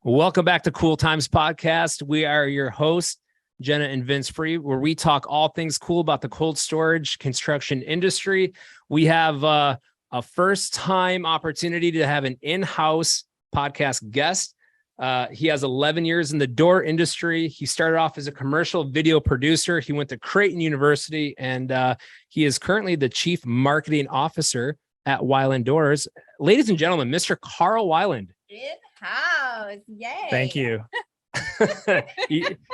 Welcome back to Cool Times Podcast. We are your hosts, Jenna and Vince Free, where we talk all things cool about the cold storage construction industry. We have a first-time opportunity to have an in-house podcast guest. He has 11 years in the door industry. He started off as a commercial video producer. He went to Creighton University, and he is currently the Chief Marketing Officer at Weiland Doors. Ladies and gentlemen, Mr. Carl Weiland. In-house, yay. Thank you.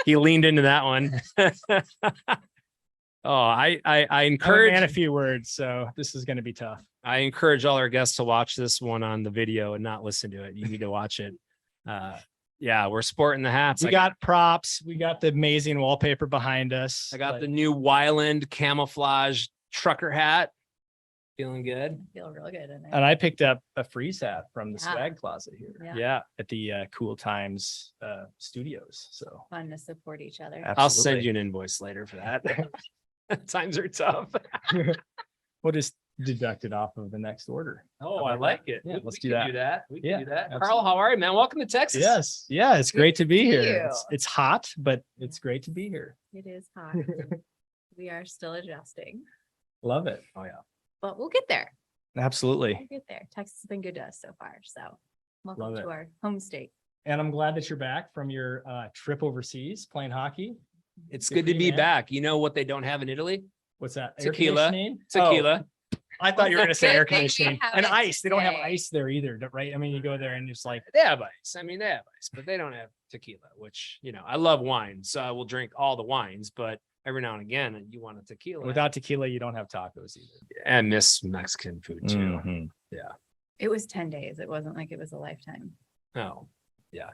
he leaned into that one. I encourage I'm a few words, so this is going to be tough. I encourage all our guests to watch this one on the video and not listen to it. You need to watch it. Yeah, we're sporting the hats. We got props. We got the amazing wallpaper behind us. I got the new Weiland camouflage trucker hat. Feeling good. I feel real good in it. And I picked up a freeze hat from the swag closet here. Yeah. At the Cool Times studios. So Fun to support each other. Absolutely. I'll send you an invoice later for that. Times are tough. We'll just deduct it off of the next order. Oh, I like it. Yeah, let's We do can that. We can do that. Absolutely. Carl, how are you, man? Welcome to Texas. Yes. Yeah, it's great to be to here. see you. It's hot, but it's great to be here. It is hot. We are still adjusting, Love it. Oh yeah. but we'll get there. Absolutely. We'll get there. Texas has been good to us so far. So welcome Love to it. our home state. And I'm glad that you're back from your trip overseas playing hockey. It's Good good for to you, be man. back. You know what they don't have in Italy? What's that? Air Tequila. conditioning? Tequila. Oh, I thought you were going to say Good air thing we conditioning have and it ice. They don't have today. ice there either, right? I mean, you go there and it's like, They have ice. I mean, they have ice, but they don't have tequila, which, you know, I love wine, so I will drink all the wines, but every now and again, you want a tequila. without tequila, you don't have tacos either. And miss Mexican food too. Mhm. It was 10 days. It wasn't like it was a lifetime. Oh, yeah.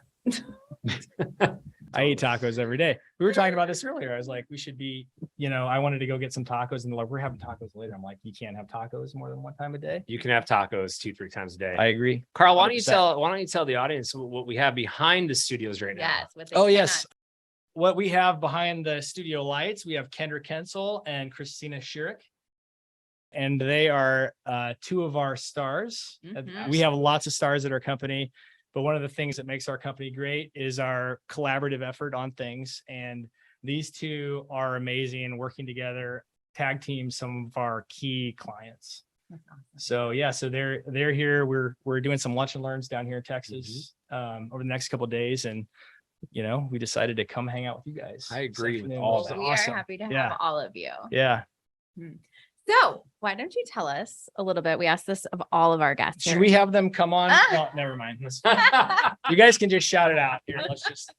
I eat tacos every day. We were talking about this earlier. I was like, we should be, I wanted to go get some tacos and they're like, we're having tacos later. I'm like, you can't have tacos more than one time a day. You can have tacos 2-3 times a day. I agree. Carl, why don't you 100%. tell the audience what we have behind the studios right now? Yes. What they Oh, yes. cannot- What we have behind the studio lights, we have Kendra Kensel and Christina Schirik. And they are two of our stars. Mhm. We have lots of stars at our company, but one of the things that makes our company great is our collaborative effort on things. And these two are amazing, working together, tag team some of our key clients. That's awesome. So yeah, so they're here. We're doing some lunch and learns down here in Texas over the next couple of days, and we decided to come hang out with you guys. I agree with This all afternoon. that. We Awesome. are happy to have Yeah. all of you. Yeah. So why don't you tell us a little bit? We asked this of all of our guests. Should here. we have them come on? Ah. No, never mind. You guys can just shout it out here. Let's just.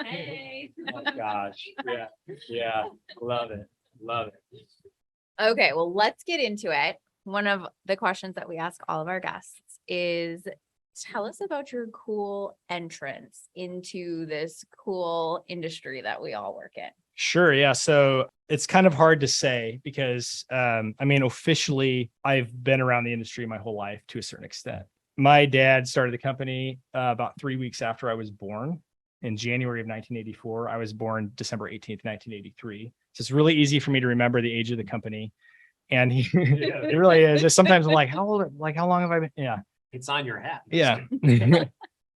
Hey. Oh gosh. Yeah. Yeah. Love it. Love it. Okay, well, let's get into it. One of the questions that we ask all of our guests is tell us about your cool entrance into this cool industry that we all work in. Sure. Yeah. So it's kind of hard to say because, officially, I've been around the industry my whole life to a certain extent. My dad started the company about 3 weeks after I was born in January of 1984. I was born December 18th, 1983. So it's really easy for me to remember the age of the company. And it really is. Just sometimes I'm like, how long have I been? Yeah. It's on your hat. Yeah.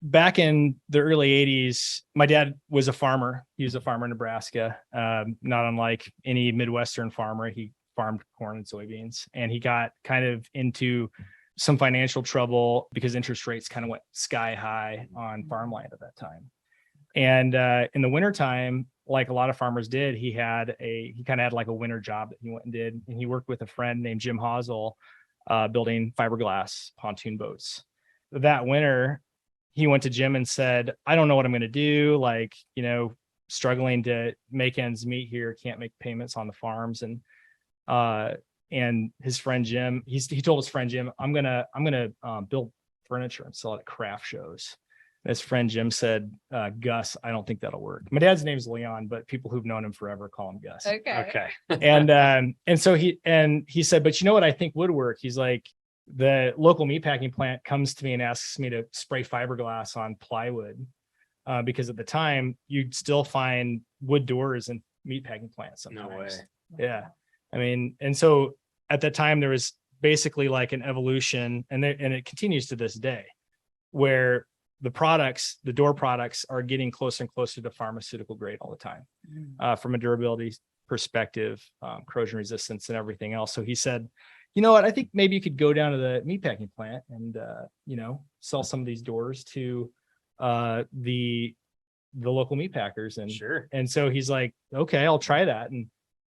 Back in the early 80s, my dad was a farmer. He was a farmer in Nebraska, not unlike any Midwestern farmer. He farmed corn and soybeans, and he got kind of into some financial trouble because interest rates kind of went sky high on farmland at that time. And in the wintertime, like a lot of farmers did, he kind of had like a winter job that he went and did. And he worked with a friend named Jim Hosel, building fiberglass pontoon boats. That winter, he went to Jim and said, I don't know what I'm going to do. Struggling to make ends meet here. Can't make payments on the farms. And his friend Jim, he told his friend Jim, I'm gonna build furniture and sell it at craft shows. And his friend Jim said, Gus, I don't think that'll work. My dad's name is Leon, but people who've known him forever call him Gus. Okay. And so he said, but you know what I think would work? He's like, the local meatpacking plant comes to me and asks me to spray fiberglass on plywood, because at the time you'd still find wood doors in meatpacking plants sometimes. No way. Yeah. And so at that time there was basically like an evolution, and it continues to this day, where the door products are getting closer and closer to pharmaceutical grade all the time, from a durability perspective, corrosion resistance and everything else. So he said, you know what, I think maybe you could go down to the meatpacking plant and, sell some of these doors to the local meat packers. And Sure. And so he's like, okay, I'll try that. And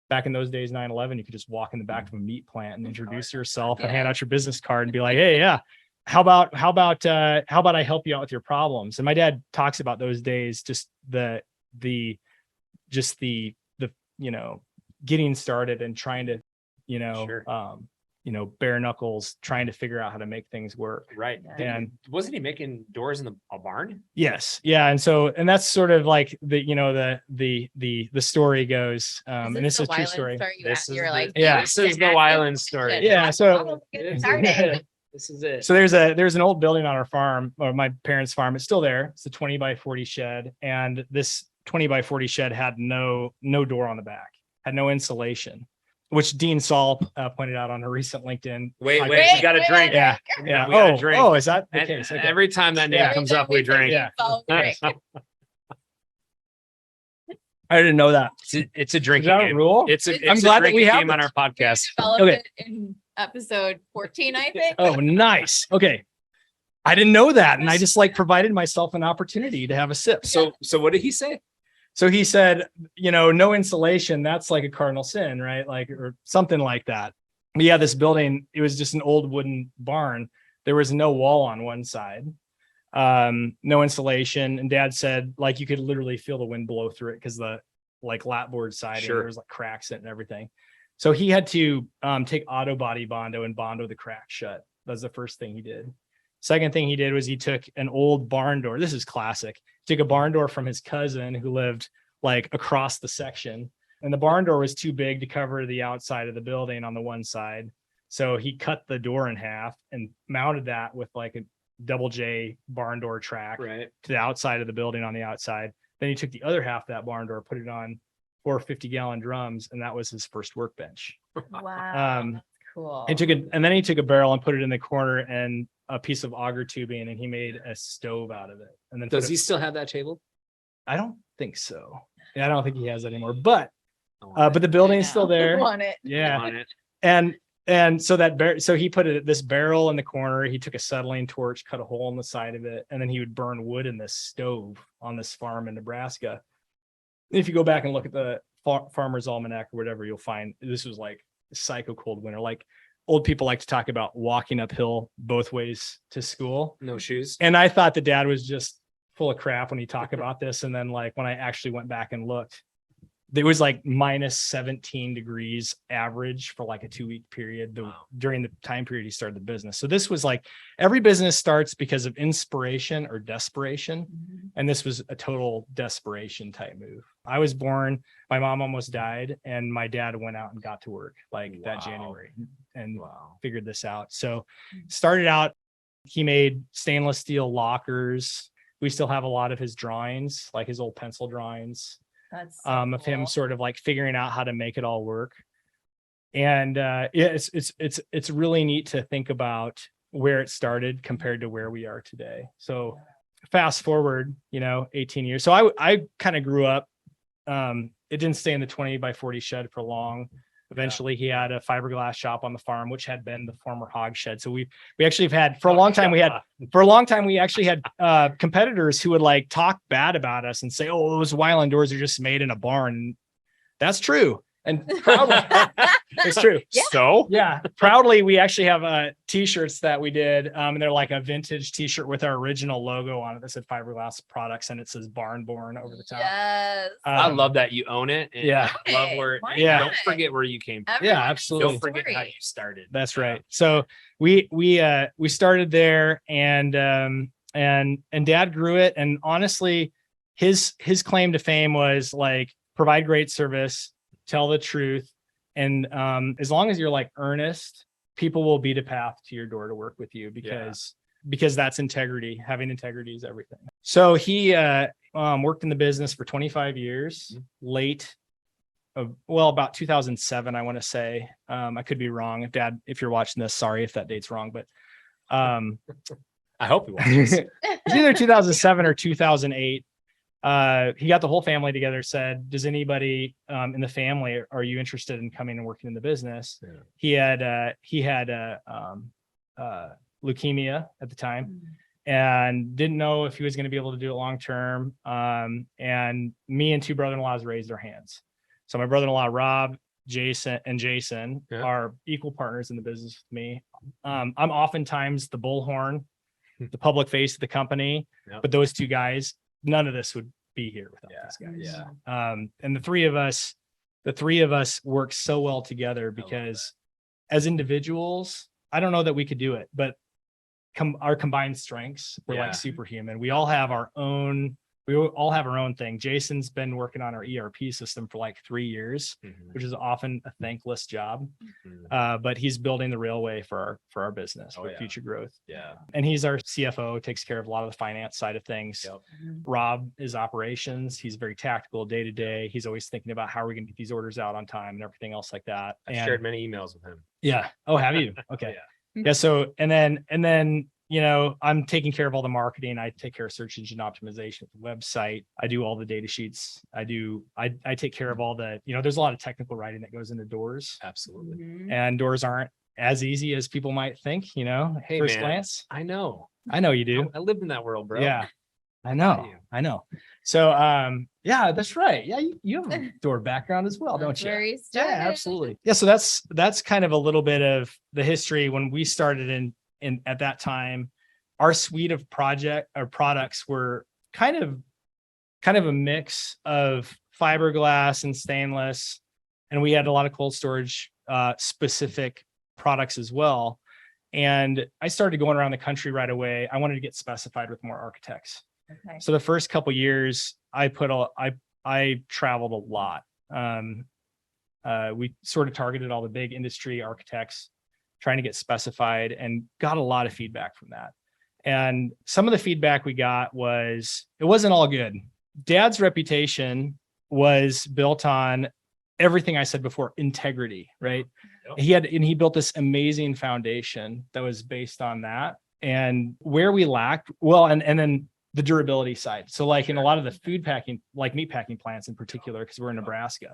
back in those days, 9/11, you could just walk in the back of a meat plant and introduce yourself and hand out your business card and be like, hey, yeah, how about I help you out with your problems? And my dad talks about those days, just the getting started and trying to, Sure. bare knuckles, trying to figure out how to make things work. Right. And wasn't he making doors in a barn? yes. Yeah. And that's sort of like the story goes. And this is a true story. This is You're like, yeah, this is the Weiland story. Yeah. So This is it. So there's an old building on our farm, or my parents' farm. It's still there. It's a 20 by 40 shed. And this 20 by 40 shed had no door on the back, had no insulation, which Dean Saul pointed out on a recent LinkedIn. Wait, we got a drink. Yeah. Yeah. We got a drink. Oh, is that the And case? Okay. every time that name comes up, we drink. Yeah. I didn't know that. It's a Is drinking that a game. rule? It's I'm glad that we have game on our podcast. Okay. In episode 14, I think. Oh, nice. Okay. I didn't know that. And I just provided myself an opportunity to have a sip. So what did he say? So he said, no insulation, that's like a cardinal sin, right? Or something like that. But yeah, this building, it was just an old wooden barn. There was no wall on one side, no insulation. And Dad said, you could literally feel the wind blow through it because the lapboard siding, Sure. there was cracks in it and everything. So he had to take auto body Bondo and Bondo the crack shut. That's the first thing he did. Second thing he did was he took an old barn door. This is classic. Took a barn door from his cousin who lived across the section. And the barn door was too big to cover the outside of the building on the one side. So he cut the door in half and mounted that with a double J barn door track Right. to the outside of the building on the outside. Then he took the other half of that barn door, put it on 4 50-gallon drums, and that was his first workbench. Wow. That's cool. And then he took a barrel and put it in the corner and a piece of auger tubing, and he made a stove out of it. And then Does he still have that table? I don't think so. Yeah, I don't think he has that anymore. But the building is still there. Want it. Yeah. On it. And so so he put this barrel in the corner. He took a acetylene torch, cut a hole in the side of it, and then he would burn wood in this stove on this farm in Nebraska. If you go back and look at the Farmer's Almanac or whatever, you'll find this was psycho cold winter. Old people like to talk about walking uphill both ways to school. No shoes. And I thought the dad was just full of crap when he talked about this. And then when I actually went back and looked, there was minus 17 degrees average for a 2-week period during the time period he started the business. So this was every business starts because of inspiration or desperation. Mhm. And this was a total desperation type move. I was born, my mom almost died, and my dad went out and got to work that Wow. January and Wow. figured this out. So started out, he made stainless steel lockers. We still have a lot of his drawings, his old pencil drawings. That's so Of him cool. sort of figuring out how to make it all work. And it's really neat to think about where it started compared to where we are today. So fast forward, 18 years. So I kind of grew up. It didn't stay in the 20 by 40 shed for long. Eventually he had a fiberglass shop on the farm, which had been the former hog shed. So we actually have had for a long time, we actually had competitors who would talk bad about us and say, oh, those Weiland doors are just made in a barn. That's true. And proudly, it's true. Yeah. So Yeah. Proudly, we actually have t-shirts that we did. And they're a vintage t-shirt with our original logo on it that said fiberglass products. And it says barn born over the top. Yes. I love that you own it. And Yeah. I love where. Why Yeah. Don't forget where you came from. Yeah, absolutely. Don't forget how you started. That's right. So we started there, and Dad grew it. And honestly, his claim to fame was provide great service, tell the truth. And as long as you're earnest, people will beat a path to your door to work with you because that's integrity. Having integrity is everything. So he worked in the business for 25 years, about 2007, I want to say. I could be wrong. Dad, if you're watching this, sorry if that date's wrong, but I hope you watch this. It's either 2007 or 2008. He got the whole family together, said, does anybody in the family, are you interested in coming and working in the business? Yeah. He had leukemia at the time and didn't know if he was going to be able to do it long term. And me and two brother-in-laws raised their hands. So my brother-in-law, Rob, Jason are equal partners in the business with me. I'm oftentimes the bullhorn, the public face of the company, but those two guys, none of this would be here without these guys. And the three of us work so well together because as individuals, I don't know that we could do it, but our combined strengths, we're like superhuman. We all have our own thing. Jason's been working on our ERP system for like 3 years, which is often a thankless job. But he's building the railway for our business for future growth. And he's our CFO, takes care of a lot of the finance side of things. Rob is operations. He's very tactical day to day. He's always thinking about how are we going to get these orders out on time and everything else like that. I've shared many emails with him. Yeah. Oh, have you? Okay. Yeah. So, and then, you know, I'm taking care of all the marketing. I take care of search engine optimization, the website. I do all the data sheets. I take care of all the, you know, there's a lot of technical writing that goes into doors. Absolutely. And doors aren't as easy as people might think, you know, hey, first man, glance. I know You do. I lived in that world, bro. Yeah. I know. So, yeah, that's right. Yeah. You have a door background as well, don't you? Yeah, absolutely. Yeah. So that's kind of a little bit of the history when we started in at that time. Our suite of products were kind of a mix of fiberglass and stainless, and we had a lot of cold storage specific products as well. And I started going around the country right away. I wanted to get specified with more architects. Okay. So the first couple of years, I traveled a lot. We sort of targeted all the big industry architects, trying to get specified, and got a lot of feedback from that. And some of the feedback we got it wasn't all good. Dad's reputation was built on everything I said before, integrity, right? Yep. He built this amazing foundation that was based on that. And where we lacked, and then the durability side. So like in a lot of the food packing, like meat packing plants in particular, because we're in Nebraska,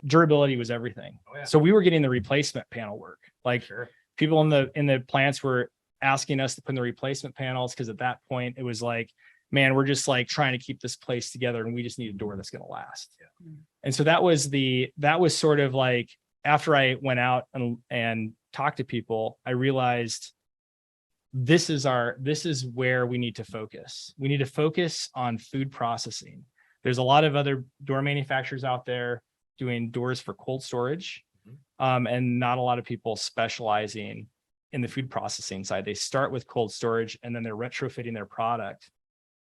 durability was everything. So we were getting the replacement panel work. Like people in the plants were asking us to put in the replacement panels, because at that point it was like, man, we're just like trying to keep this place together and we just need a door that's going to last. And so that was sort of like, after I went out and talked to people, I realized this is where we need to focus. We need to focus on food processing. There's a lot of other door manufacturers out there doing doors for cold storage, and not a lot of people specializing in the food processing side. They start with cold storage and then they're retrofitting their product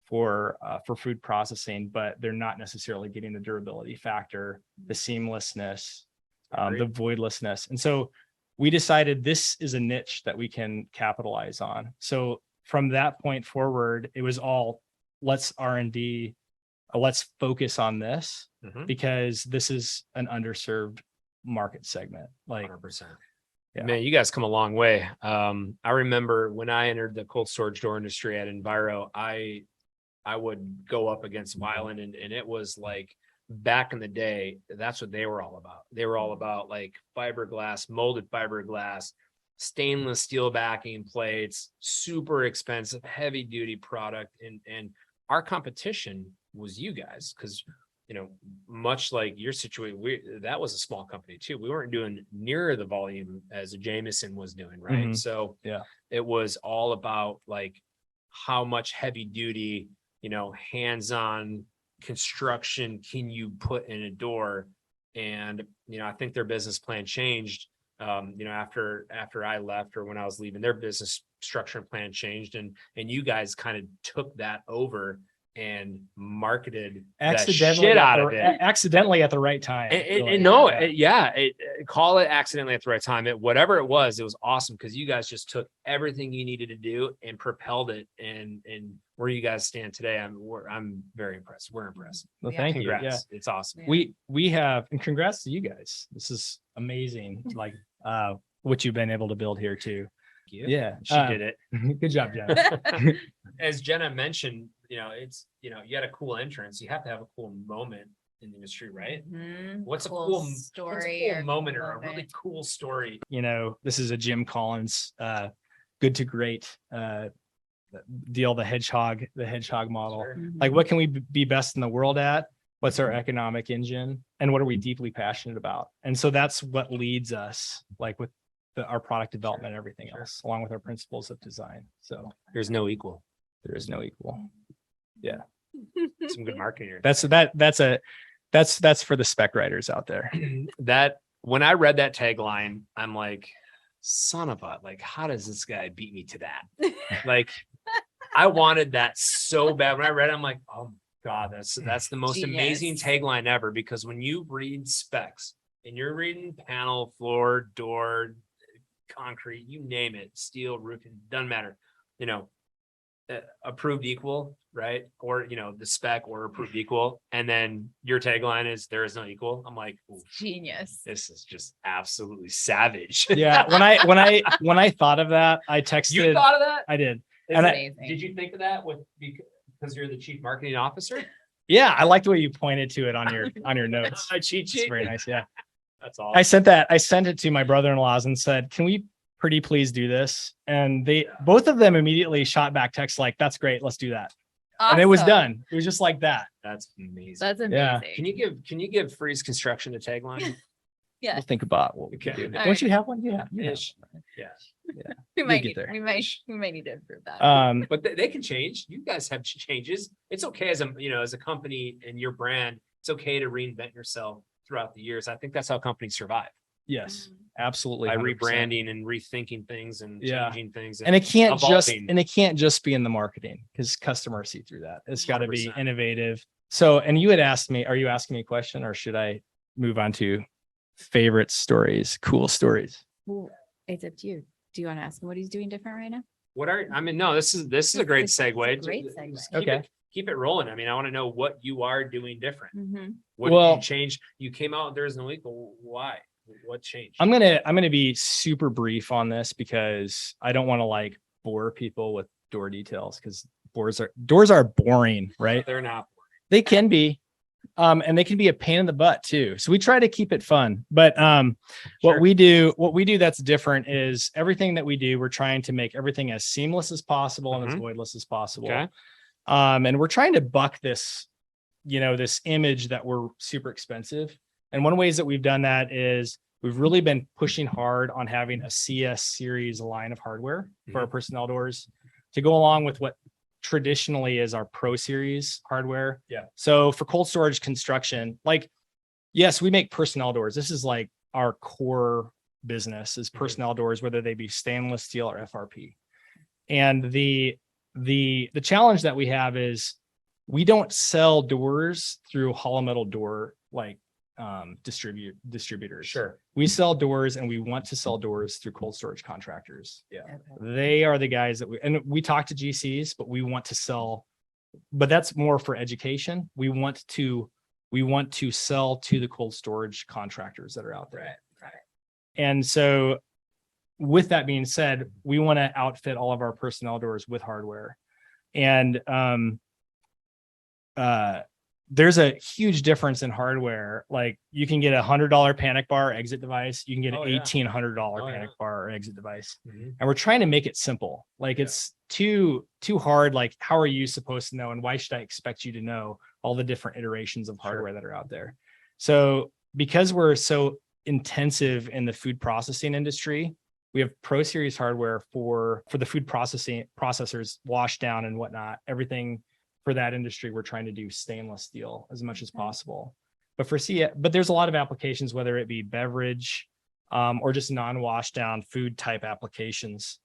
for food processing, but they're not necessarily getting the durability factor, the seamlessness, the voidlessness. And so we decided this is a niche that we can capitalize on. So from that point forward, it was all let's R&D, let's focus on this, because this is an underserved market segment. Like 100%. Yeah. Man, you guys come a long way. I remember when I entered the cold storage door industry at Enviro, I would go up against Weiland, and it was like, back in the day, that's what they were all about. They were all about like fiberglass, molded fiberglass, stainless steel backing plates, super expensive, heavy duty product. And our competition was you guys, because, you know, much like your situation, that was a small company too. We weren't doing near the volume as a Jameson was doing, right? So yeah, it was all about like how much heavy duty, you know, hands-on construction can you put in a door. And, you know, I think their business plan changed, you know, after I left, or when I was leaving, their business structure and plan changed, and you guys kind of took that over and marketed that shit out of it accidentally at the right time. Call it accidentally at the right time. Whatever it was awesome, because you guys just took everything you needed to do and propelled it. And where you guys stand today, I'm very impressed. We're impressed. Well, thank you. Yeah, it's awesome. Yeah. We have, and congrats to you guys. This is amazing. Like what you've been able to build here too. Yeah. She did it. Good job, Jenna. As Jenna mentioned, it's, you had a cool entrance. You have to have a cool moment in the industry, right? Mhm. What's a Cool cool story or moment cool or a really moment. cool story? This is a Jim Collins, good to great, deal, the hedgehog model. Sure. Like, what can we be best in the world at? What's our economic engine? And what are we deeply passionate about? And so that's what leads us, like with our product development, and everything else, along with our principles of design. So There's no equal. there is no equal. Some good marketing here. That's for the spec writers out there. That when I read that tagline, I'm like, son of a, like, how does this guy beat me to that? Like, I wanted that so bad. When I read it, I'm like, oh God, that's the most amazing Genius. tagline ever. Because when you read specs and you're reading panel, floor, door, concrete, you name it, steel, roofing, doesn't matter, approved equal, right? Or, the spec or approved equal. And then your tagline is there is no equal. I'm like, ooh, Genius. this is just absolutely savage. Yeah. When I thought of that, I texted. You thought of that? I did. It's And amazing. Did you think of that because you're the chief marketing officer? Yeah, I like the way you pointed to it on your notes. A cheat It's sheet. very nice. Yeah. That's all. I sent it to my brother-in-laws and said, can we pretty please do this? And both of them immediately shot back text like, that's great. Let's do that. And it was Awesome. done. It was just like that. That's amazing. That's amazing. Yeah. Can you give Freeze Construction a tagline? Yeah. We'll think about what we can Okay. do. All Don't you have one? Yeah. Yeah. Ish. Yeah. We might get need, there. we might need to improve that. But they can change. You guys have changes. It's okay as a company and your brand. It's okay to reinvent yourself throughout the years. I think that's how companies survive, Yes, absolutely. by 100%. rebranding and rethinking things and Yeah. changing things. And it can't evolving. just be in the marketing, because customers see through that. It's got to be 100%. innovative. So, and you had asked me, are you asking me a question, or should I move on to favorite stories, cool stories? Well, it's up to you. Do you want to ask him what he's doing different right now? No, this is a great It's a segue. great segue. Just Okay. Keep it rolling. I mean, I want to know what you are doing different. Mhm. What did Well- you change? You came out, there's no equal. Why? What changed? I'm gonna be super brief on this, because I don't want to bore people with door details, because doors are boring, right? They're not. They can be, and they can be a pain in the butt too. So we try to keep it fun. But Sure. what we do that's different is everything that we do, we're trying to make everything as seamless as possible and as voidless as possible. Okay. And we're trying to buck this, this image that we're super expensive. And one of the ways that we've done that is we've really been pushing hard on having a CS series line of hardware for our personnel doors to go along with what traditionally is our Pro Series hardware. Yeah. So for cold storage construction, yes, we make personnel doors. This is our core business is personnel doors, whether they be stainless steel or FRP. And the challenge that we have is we don't sell doors through hollow metal door distributors. Sure. We sell doors, and we want to sell doors through cold storage contractors. Yeah. Okay. They are the guys that we talk to GCs, but we want to sell, but that's more for education. We want to sell to the cold storage contractors that are out there. Right. And so with that being said, we want to outfit all of our personnel doors with hardware. And there's a huge difference in hardware. You can get $100 panic bar exit device. You can get an $1,800 panic bar or exit device. Mhm. And we're trying to make it simple. It's too hard. How are you supposed to know? And why should I expect you to know all the different iterations of hardware that are out there? So because we're so intensive in the food processing industry, we have Pro Series hardware for the food processors, wash down and whatnot, everything. For that industry, we're trying to do stainless steel as much as possible. But but there's a lot of applications, whether it be beverage or just non-wash down food type applications,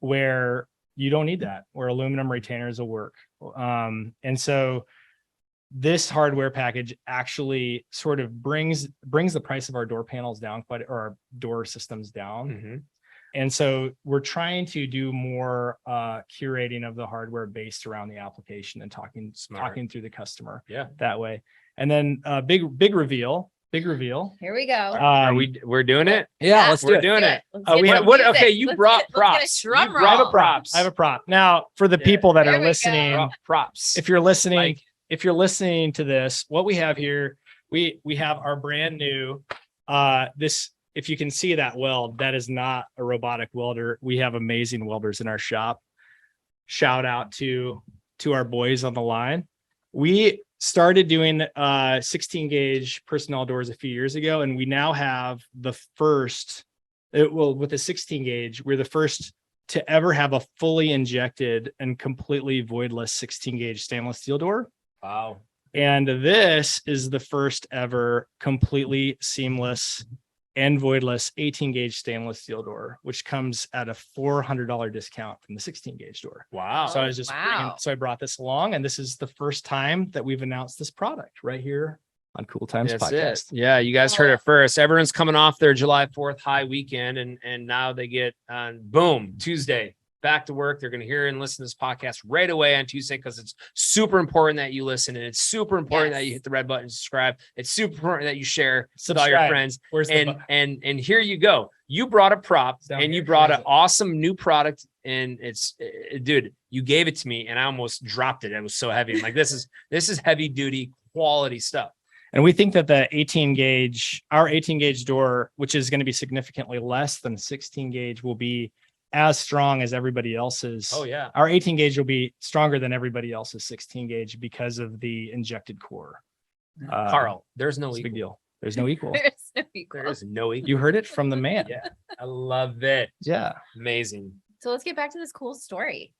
where you don't need that, where aluminum retainers will work. And so this hardware package actually sort of brings the price of our door panels down or our door systems down. Mhm. And so we're trying to do more curating of the hardware based around the application and talking through the customer Yeah. that way. And then big big reveal. Here we go. We're doing it? Yeah, let's do We're it. doing it. Let's we get have- some What? music. Okay, you Let's brought get- let's get a props. drum You brought roll. props. I have a prop. Now, for the Yeah. people that There are we go. listening, Brought props. if you're listening, Like- if you're listening to this, what we have here, we have our brand new, this, if you can see that weld, that is not a robotic welder. We have amazing welders in our shop. Shout out to our boys on the line. We started doing 16 gauge personnel doors a few years ago, and we now have the first, with the 16 gauge, we're the first to ever have a fully injected and completely voidless 16 gauge stainless steel door. Wow. And this is the first ever completely seamless and voidless 18 gauge stainless steel door, which comes at a $400 discount from the 16 gauge door. Wow. So I was just Wow. so I brought this along, and this is the first time that we've announced this product right here on Cool Times That's Podcast. it. Yeah, you guys heard it first. Everyone's coming off their July 4th high weekend, and now they get on boom, Tuesday, back to work. They're going to hear and listen to this podcast right away on Tuesday, because it's super important that you listen, and it's super important that you hit the red button, subscribe. It's super important that you share with all your Subscribe. friends. Where's the And here you go. You brought a prop, Down and you here. brought Where an is it? awesome new product, and it's dude, you gave it to me and I almost dropped it. It was so heavy. I'm like, this is heavy duty quality stuff. And we think that the 18 gauge, our 18 gauge door, which is going to be significantly less than 16 gauge, will be as strong as everybody else's. Oh yeah. Our 18 gauge will be stronger than everybody else's 16 gauge because of the injected core. Carl, there's no It's a big equal. deal. There's no equal. There's no equal. There is no equal. You heard it from the man. Yeah. I love it. Yeah. Amazing. So let's get back to this cool story.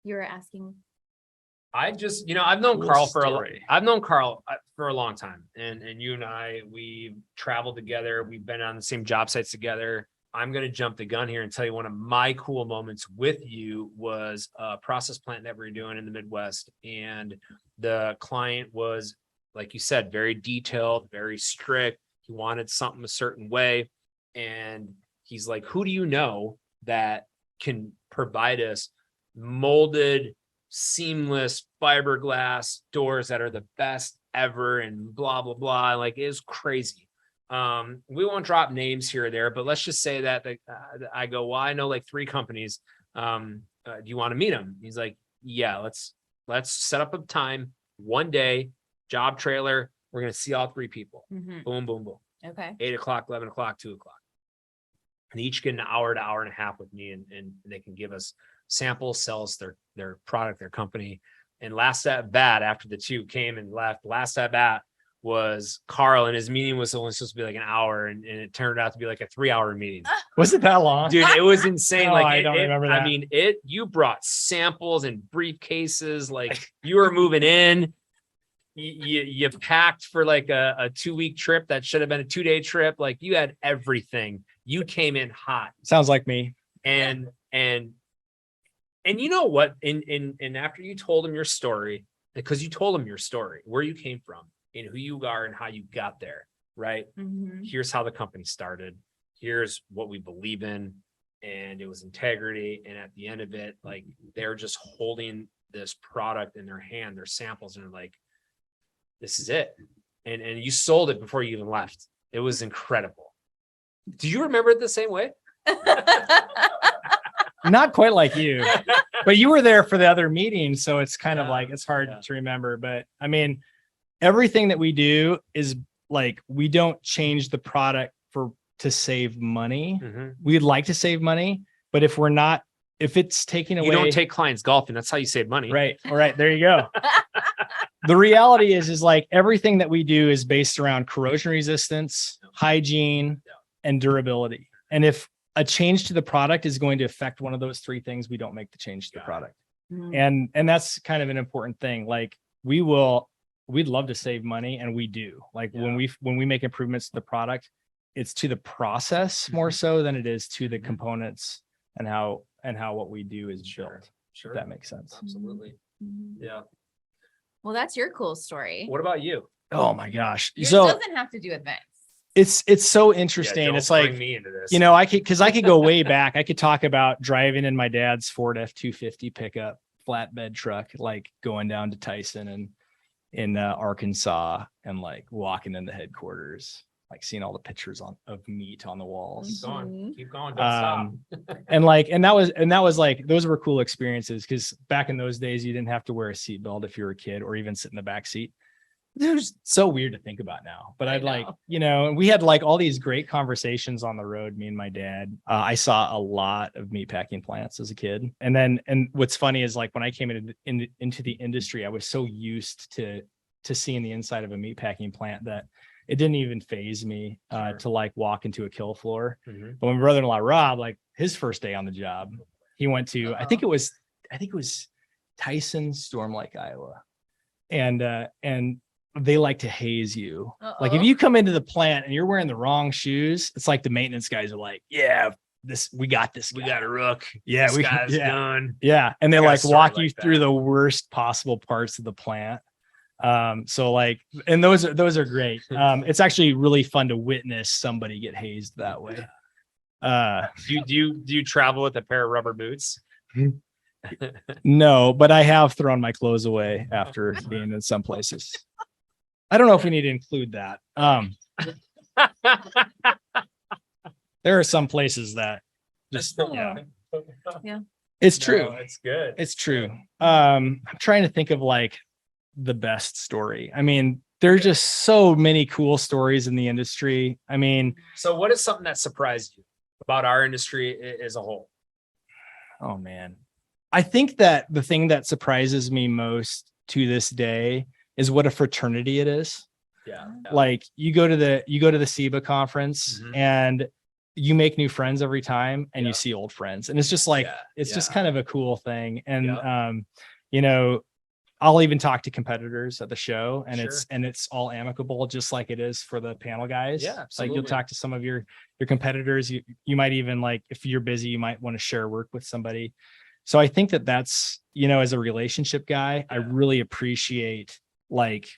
You were asking. I just, I've known Cool Carl story. for a long time, and you and I, we've traveled together. We've been on the same job sites together. I'm going to jump the gun here and tell you one of my cool moments with you was a process plant that we were doing in the Midwest. And the client was, like you said, very detailed, very strict. He wanted something a certain way. And he's like, who do you know that can provide us molded, seamless fiberglass doors that are the best ever, and blah blah blah? Like, it's crazy. We won't drop names here or there, but let's just say that I go, well, I know like 3 companies. Do you want to meet them? He's like, yeah, let's set up a time, one day, job trailer. We're gonna see all 3 people. Mhm. Boom, boom, boom. Okay. 8 o'clock, 11 o'clock, 2 o'clock. And each get an hour to hour and a half with me, and they can give us samples, sell us their product, their company. And last at bat, after the 2 came and left, last at bat was Carl, and his meeting was only supposed to be like an hour, and it turned out to be like a 3-hour meeting. Was it that long? Dude, it was insane. Oh, Like, I don't remember that. I mean, you brought samples and briefcases, like you were moving in. You packed for like a 2-week trip that should have been a 2-day trip. Like, you had everything. You came in hot. Sounds like me. And you know what? And after you told him your story, because you told him your story, where you came from and who you are and how you got there, right? Mhm. Here's how the company started. Here's what we believe in. And it was integrity. And at the end of it, like, they're just holding this product in their hand, their samples, and they're like, this is it. And you sold it before you even left. It was incredible. Do you remember it the same way? Not quite like you, but you were there for the other meeting. So it's kind of Yeah, like, it's hard yeah. to remember, but I mean, everything that we do is like, we don't change the product to save money. Mhm. We'd like to save money, but if it's taking away, You don't take clients golfing. That's how you save money. right. All right. There you go. The reality is like everything that we do is based around corrosion resistance, hygiene, and durability. And if a change to the product is going to affect one of those 3 things, we don't make the change to the Got it. product. Mhm. And that's kind of an important thing. Like, we'd love to save money, and we do. Like, when we make improvements to the product, it's to the process more so than it is to the components and how what we do is built. Sure. If that makes sense. Absolutely. Mhm. Yeah. Well, that's your cool story. What about you? Oh my gosh. Yours So doesn't have to do with Vince. it's so Yeah, interesting. don't It's like, bring me into this. I could go way back. I could talk about driving in my dad's Ford F-250 pickup flatbed truck, like going down to Tyson in Arkansas and like walking in the headquarters, like seeing all the pictures of meat on the walls. Keep going, don't stop. And that was like, those were cool experiences, because back in those days you didn't have to wear a seatbelt if you were a kid, or even sit in the back seat. It was so weird to think about now, but I'd like, and we had like all these great conversations on the road, me and my dad. I saw a lot of meatpacking plants as a kid. And what's funny is like when I came into the industry, I was so used to seeing the inside of a meatpacking plant that it didn't even faze me to like walk into a kill floor. But my brother-in-law, Rob, like his first day on the job, he went to, I think it was Tyson, Storm Lake, Iowa. And they like to haze you. Like if you come into the plant and you're wearing the wrong shoes, it's like the maintenance guys are like, yeah, we got this. We got a rook. Yeah, This guy's done. Yeah. And they I got a like story walk like you that. through the worst possible parts of the plant. So like, and those are great. It's actually really fun to witness somebody get hazed that way. Do you travel with a pair of rubber boots? No, but I have thrown my clothes away after being in some places. I don't know if we need to include that. There are some places that just, Yeah. It's true. No, it's good. It's true. I'm trying to think of like the best story. I mean, there's just so many cool stories in the industry. I mean, So what is something that surprised you about our industry as a whole? oh man, I think that the thing that surprises me most to this day is what a fraternity it is. Yeah. Like you go to the SEBA conference and you make new friends every time, and you see old friends, and it's just like, it's just kind of a cool thing. And, I'll even talk to competitors at the show, and it's all amicable, just like it is for the panel guys. Yeah, Like you'll talk to some of your competitors. You might even like, if you're busy, you might want to share work with somebody. So I think that's, as a relationship guy, I really appreciate like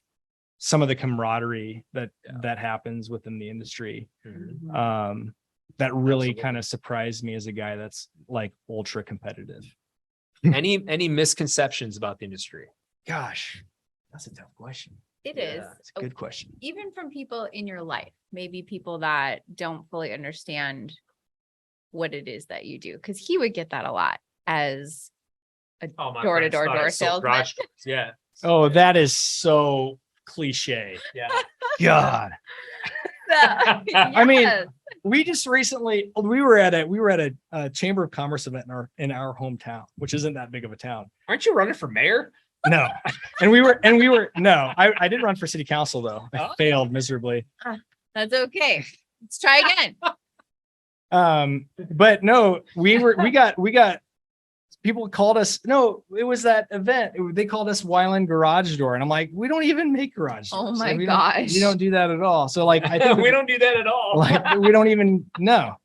some of the camaraderie that happens within the industry. That really kind of surprised me as a guy that's like ultra competitive. Any misconceptions about the industry? Gosh, that's a tough question. It is. It's a good question. Even from people in your life, maybe people that don't fully understand what it is that you do. Cause he would get that a lot as a door-to-door salesman. Yeah. Oh, that is so cliche. Yeah. God. I mean, we just recently we were at a Chamber of Commerce event in our hometown, which isn't that big of a town. Aren't you running for mayor? No. And we were no, I didn't run for city council though. I failed miserably. That's okay. Let's try again. But no, we got people called us. No, it was that event. They called us Weiland Garage Door. And I'm like, we don't even make garage doors. Oh my Like, gosh. we don't do that at all. So like, I think We don't do that at all. like, we don't even know.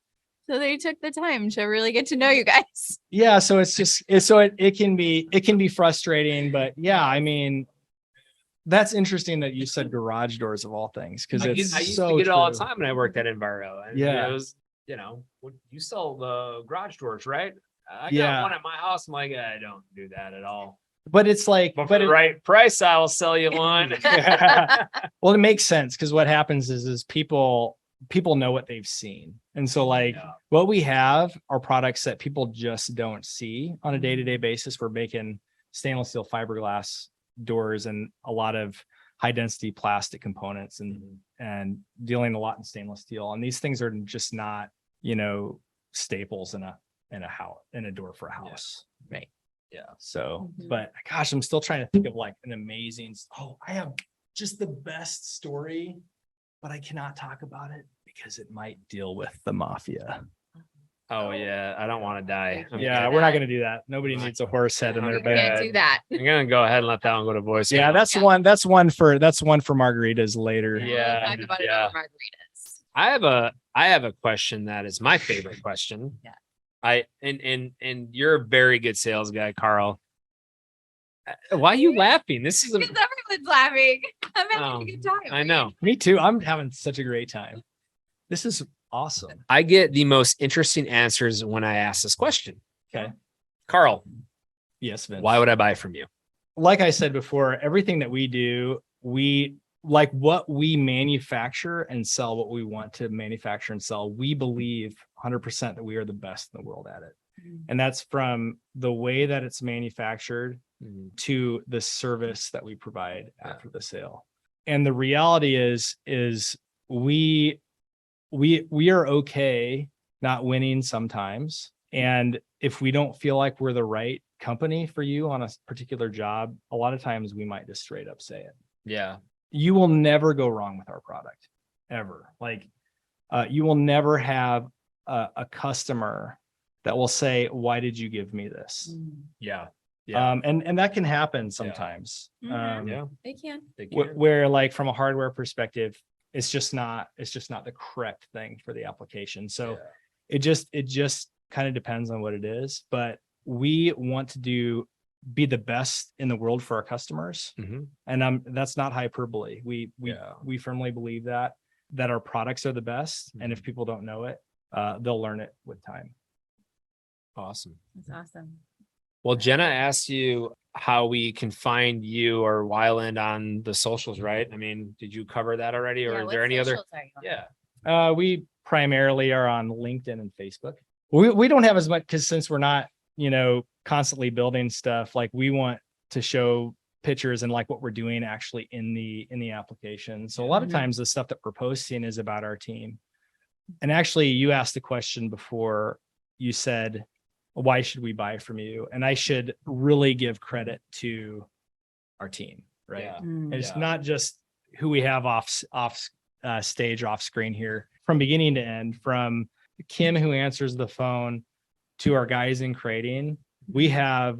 So they took the time to really get to know you guys. Yeah. So it's just, it can be frustrating, but yeah, I mean, that's interesting that you said garage doors of all things. Cause I it's used so to get it all the true. time when I worked at Enviro. And Yeah. it was, you sell the garage doors, right? I Yeah. got one at my house. I'm like, I don't do that at all. But it's like, But for the right price, I will sell you one. well, it makes sense. Cause what happens is people know what they've seen. And so like what we have are products that people just don't see on a day-to-day basis. We're making stainless steel fiberglass doors and a lot of high density plastic components and dealing a lot in stainless steel. And these things are just not, staples in a door for a house. Right. Yeah. So, but gosh, I'm still trying to think of like an amazing, I have just the best story, but I cannot talk about it because it might deal with the mafia. Oh yeah. I don't want to die. Yeah, we're not going to do that. Nobody needs a horse head in their You can't bed. do that. I'm going to go ahead and let that one go to voice. Yeah, that's one for margaritas later. Yeah. We'll talk about it Yeah. over margaritas. I have a question that is my favorite question. Yeah. And you're a very good sales guy, Carl. Why are you laughing? This is Because everyone's laughing. I'm having a good time. I know. Me too. I'm having such a great time. This is awesome. I get the most interesting answers when I ask this question. Okay. Carl, Yes, Vince. why would I buy from you? like I said before, everything that we do, we like what we manufacture and sell, what we want to manufacture and sell. We believe 100% that we are the best in the world at it. And that's from the way that it's manufactured to the service that we provide after the sale. And the reality is we are okay not winning sometimes. And if we don't feel like we're the right company for you on a particular job, a lot of times we might just straight up say it. Yeah. You will never go wrong with our product, ever. Like, you will never have a customer that will say, "Why did you give me this?" Yeah. And that can happen sometimes. Yeah. They can. Where like from a hardware perspective, it's just not the correct thing for the application. So it just kind of depends on what it is, but we want to be the best in the world for our customers. And that's not hyperbole. We firmly believe that our products are the best. And if people don't know it, they'll learn it with time. Awesome. That's awesome. Well, Jenna asked you how we can find you or Weiland on the socials, right? I mean, did you cover that already, or is there any other? Yeah. We primarily are on LinkedIn and Facebook. We don't have as much, because since we're not, constantly building stuff, like we want to show pictures and like what we're doing actually in the application. So a lot of times the stuff that we're posting is about our team. And actually, you asked a question before. You said, why should we buy from you? And I should really give credit to our team, right? Yeah. It's not just who we have off stage, off screen here, from beginning to end, from Kim, who answers the phone, to our guys in crating. We have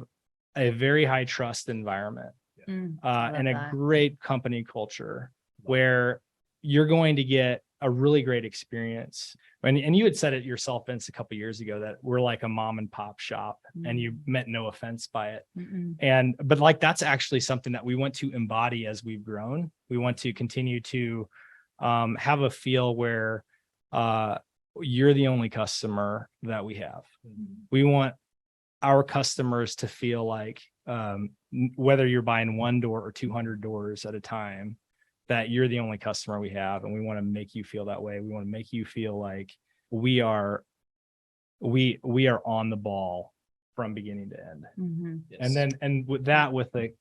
a very high trust environment and a great company culture where you're going to get a really great experience. And you had said it yourself, Vince, a couple of years ago, that we're like a mom and pop shop, and you meant no offense by it. But like, that's actually something that we want to embody as we've grown. We want to continue to have a feel where you're the only customer that we have. We want our customers to feel like, whether you're buying one door or 200 doors at a time, that you're the only customer we have. And we want to make you feel that way. We want to make you feel like we are on the ball from beginning to end. Yes. And with that,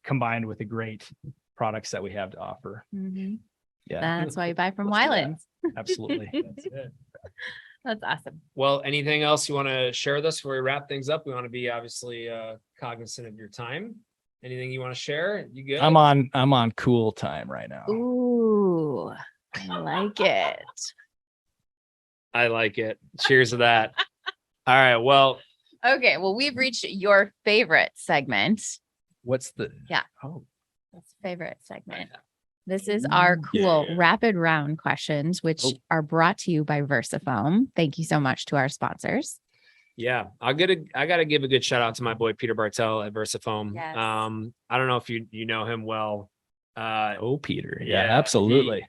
combined with the great products that we have to offer. Yeah. That's why you buy from Weiland. Absolutely. That's it. That's awesome. Well, anything else you want to share with us before we wrap things up? We want to be obviously cognizant of your time. Anything you want to share? You good? I'm on cool time right now. Ooh, I like it. I like it. Cheers to that. All right. Well. Okay. Well, we've reached your favorite segment. What's the? Yeah. Oh, that's favorite segment. This is our cool rapid round questions, which are brought to you by Versafoam. Thank you so much to our sponsors. Yeah, I gotta give a good shout out to my boy Peter Bartel at Versafoam. Yes. I don't know if you know him well. Peter. Yeah, absolutely.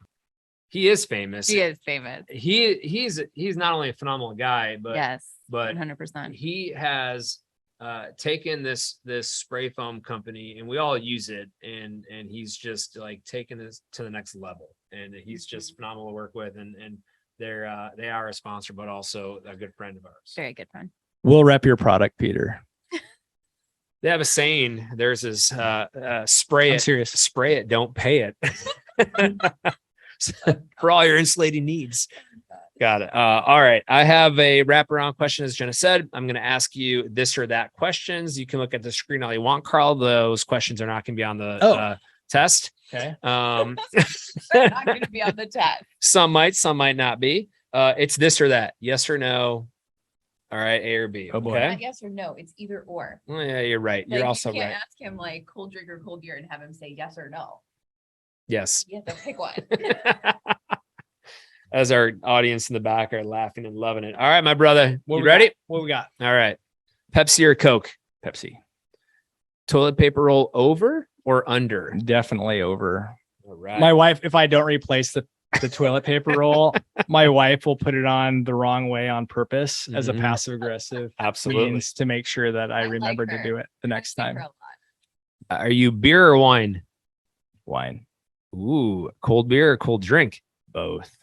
He is famous. He is famous. He's not only a phenomenal guy, but 100%. He has taken this spray foam company, and we all use it, and he's just like taking this to the next level, and he's just phenomenal to work with, and they are a sponsor, but also a good friend of ours. Very good friend. We'll rep your product, Peter. They have a saying. There's this spray it, don't pay it. For all your insulating needs. Got it. All right. I have a wraparound question, as Jenna said. I'm going to ask you this or that questions. You can look at the screen all you want, Carl. Those questions are not going to be on the test. Okay. They're not going to be on the test. Some might not be. It's this or that. Yes or no. All right. A or B. Oh boy. Okay. Not yes or no. It's either or. Well, yeah, you're right. You're also you can't right. ask him like cold drink or cold beer and have him say yes or no. Yes. You have to pick one. As our audience in the back are laughing and loving it. All right, my brother. You ready? What we got? All right. Pepsi or Coke? Pepsi. Toilet paper roll over or under? Definitely over. All right. My wife, if I don't replace the toilet paper roll, my wife will put it on the wrong way on purpose as a passive aggressive Absolutely means to make sure that I remember to do it the next time. Are you beer or wine? Wine. Ooh, cold beer or cold drink? Both.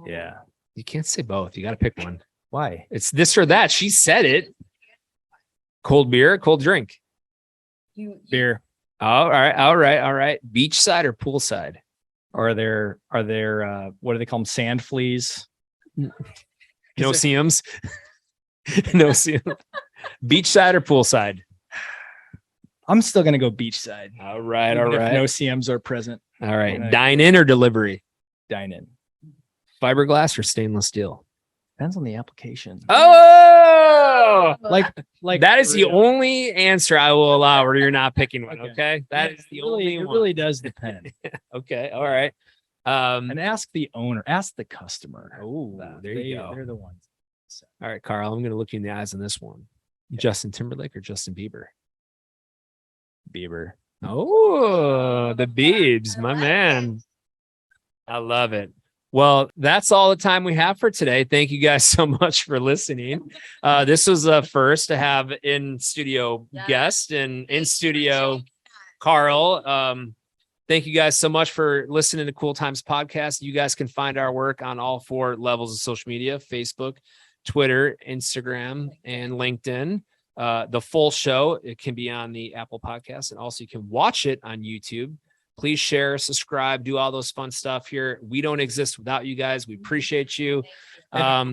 Yeah. You can't say both. You got to pick one. Why? It's this or that. She said it. Cold beer, cold drink. Beer. All right. Beachside or poolside? Or are there what do they call them? Sand fleas? No seams. No seams. Beachside or poolside? I'm still gonna go beachside. All right. Even if no CMs are present. All right. Right. Dine in or delivery? Dine in. Fiberglass or stainless steel? Depends on the application. Oh, Like that is for the real. only answer I will allow where you're not picking one. Okay. That is the only It one. really does depend. Okay. All right. And ask the owner, ask the customer. Oh, there you go. They're the ones. All right, Carl, I'm going to look you in the eyes on this one. Justin Timberlake or Justin Bieber? Bieber. Oh, the Biebs, my man. I love it. Well, that's all the time we have for today. Thank you guys so much for listening. This was a first to have in studio guest and in studio Carl. Thank you guys so much for listening to Cool Times Podcast. You guys can find our work on all 4 levels of social media: Facebook, Twitter, Instagram, and LinkedIn. The full show, it can be on the Apple Podcast, and also you can watch it on YouTube. Please share, subscribe, do all those fun stuff here. We don't exist without you guys. We appreciate you.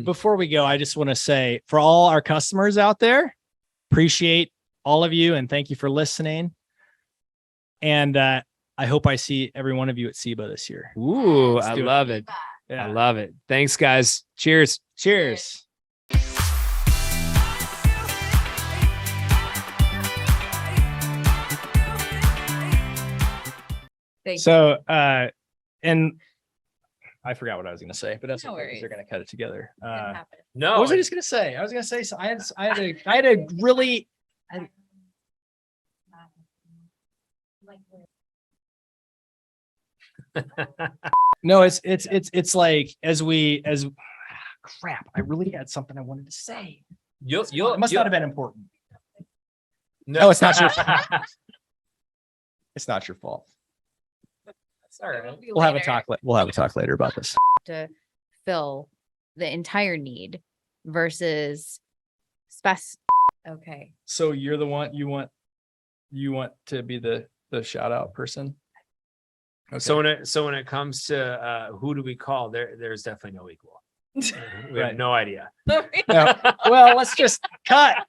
Before we go, I just want to say for all our customers out there, appreciate all of you and thank you for listening. And I hope I see every one of you at SIBA this year. Ooh, Let's I do it. love it. Yeah. I love it. Thanks, guys. Cheers. Cheers. So, and I forgot what I was going to say, but that's No okay, 'cause worries. they're going to cut it together. No, What was I just going to say? I was going to say, so I had a really, no, it's like, as crap, I really had something I wanted to say. It must not have been important. No, it's not your fault. It's not your fault. Sorry. We'll have a talk. We'll have a talk later about this. To fill the entire need versus spec. Okay. So you're the one you want to be the shout out person. Okay. So when it comes to who do we call, there's definitely no equal. We have Right. no idea. Well, let's just cut.